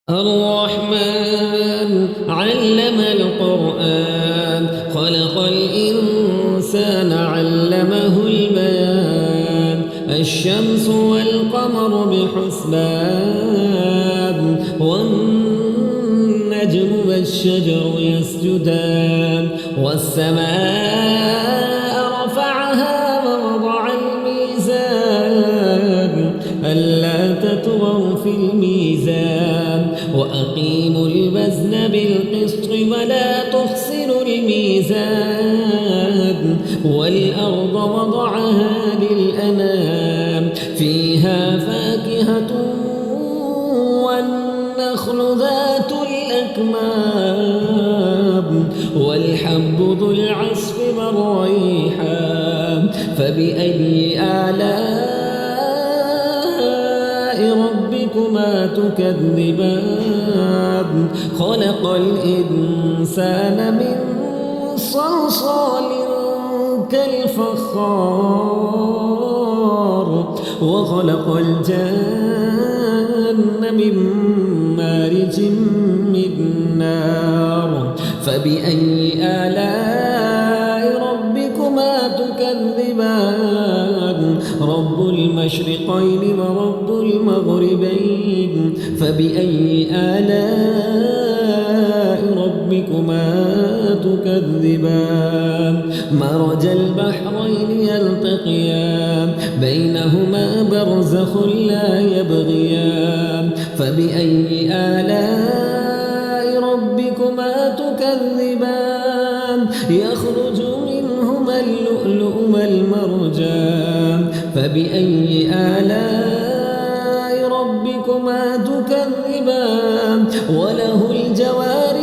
الرحمن علم القرآن خلق الإنسان علمه البيان الشمس والقمر بحسبان والنجم والشجر يسجدان والسماء رفعها ووضع الميزان ألا تطغوا في الميزان وأقيموا الوزن بالقسط ولا تخسروا الميزان والأرض وضعها للأنام فيها فاكهة والنخل ذات الأكمام والحب ذو العصف والريحان فبأي آلاء ربكما تكذبان خلق الإنسان من صلصال كالفخار وخلق الجن من مارج من نار فبأي آلاء ربكما تكذبان رب المشرقين ورب المغربين فبأي آلاء ربكما تكذبان مرج البحرين يلتقيان بينهما برزخ لا يبغيان فبأي آلاء ربكما تكذبان يخرج منهما اللؤلؤ والمرجان فبأي آلاء ربكما تكذبان وله الجوار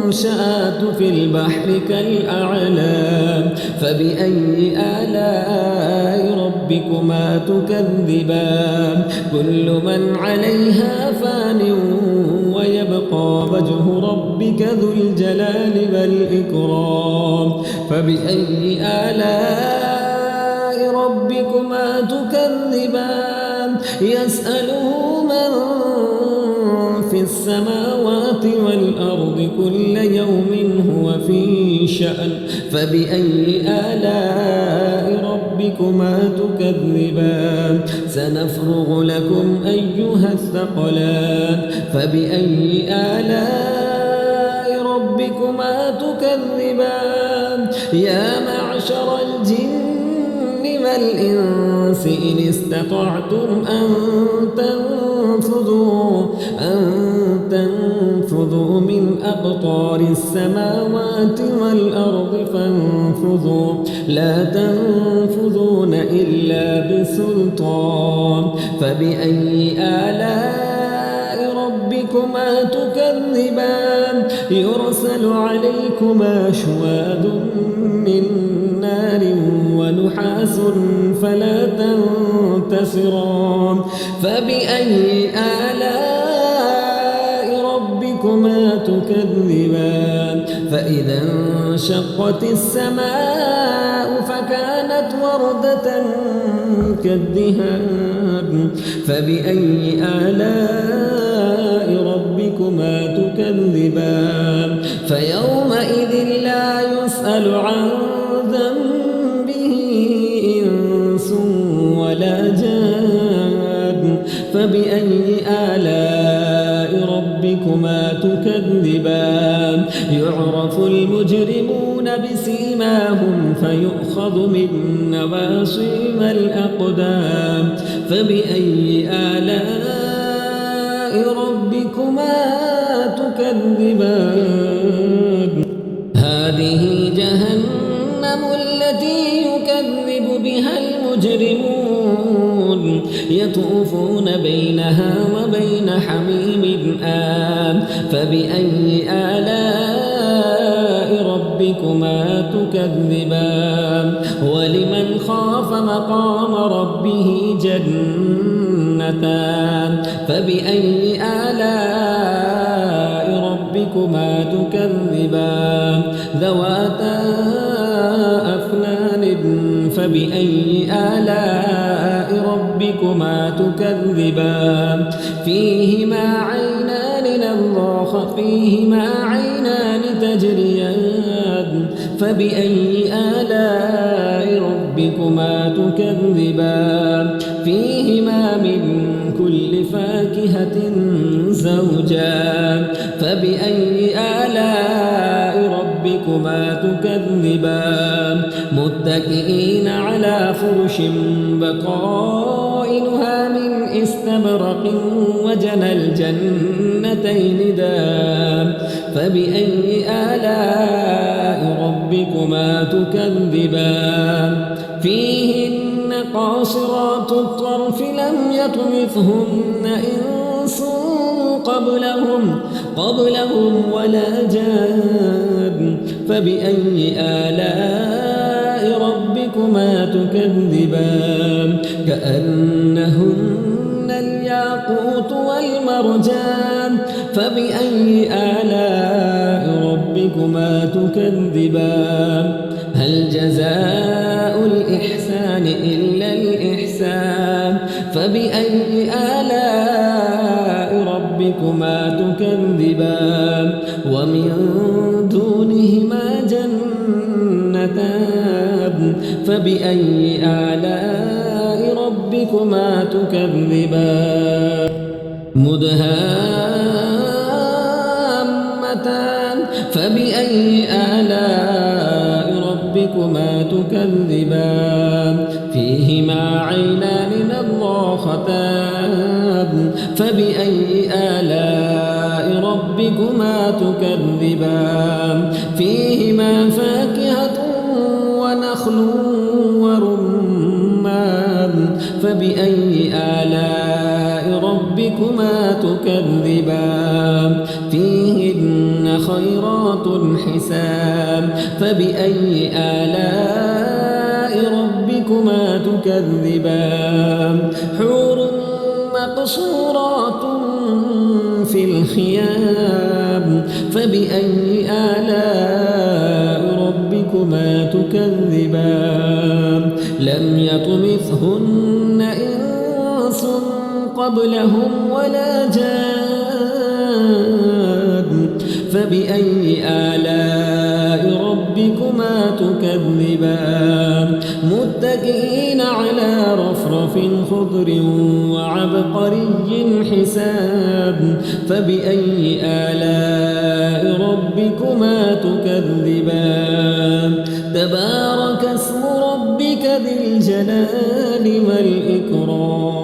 المنشآت في البحر كالأعلام فبأي آلاء ربكما تكذبان كل من عليها فان ويبقى وجه ربك ذو الجلال والإكرام فبأي آلاء ربكما تكذبان يسأله من في السماوات والأرض كل يوم هو في شأن فبأي آلاء ربكما تكذبان سنفرغ لكم أيها الثقلان فبأي آلاء ربكما تكذبان يا معشر الجن والإنس إن استطعتم أن تنفذوا من أقطار السماوات والأرض فانفذوا لا تنفذون إلا بسلطان فبأي آلاء ربكما تكذبان يرسل عليكما شواظ من نار ونحاس فلا تنتصران فبأي آلاء ربكما تكذبان فإذا انشقت السماء فكانت وردة كالدهان فبأي آلاء ربكما تكذبان فيومئذ لا يسأل عن ذنبه إنس ولا جان فبأي آلاء ربكما تكذبان يعرف المجرمون بسيماهم فيؤخذ من نواصيهم الأقدام فبأي آلاء ربكما تكذبان هذه جهنم التي يكذب بها المجرمون يطوفون بينها وبين حميم آن فبأي آلاء ربكما تكذبان ولمن خاف مقام ربه جنتان فبأي آلاء ربكما تكذبان ذواتا أفنان فبأي آلاء ربكما تكذبان فيهما عينان فيهما عينان تجريان فبأي آلاء ربكما تكذبان فيهما من كل فاكهة زوجان فبأي آلاء ربكما تكذبان متكئين على فرش بطائنها من استبرق وجنى الجنتين دان فبأي آلاء ربكما تكذبان فيهن قاصرات الطرف لم يطمثهن إنس قبلهم ولا جان فبأي آلاء ربكما تكذبان كأنهن الياقوت والمرجان فبأي آلاء ربكما تكذبان هل جزاء الإحسان إلا الإحسان فبأي آلاء ربكما تكذبان ومن دونهما جنتان فبأي آلاء ربكما تكذبان مدهامتان فبأي آلاء ربكما تكذبان فيهما عينان نضاختان فبأي آلاء ربكما تكذبان فيهما فاكهة ونخل ورمان فبأي آلاء ربكما تكذبان فيهن خيرات حسان فبأي آلاء ربكما تكذبان حور مقصورات في الخيام فبأي آلاء ربكما تكذبان لم يطمثهن إنس قبلهم ولا جان فبأي آلاء ربكما تكذبان متكئين على رفرف خضر وعبقري حسان فبأي آلاء ربكما تكذبان تبارك اسم ربك ذي الجلال والإكرام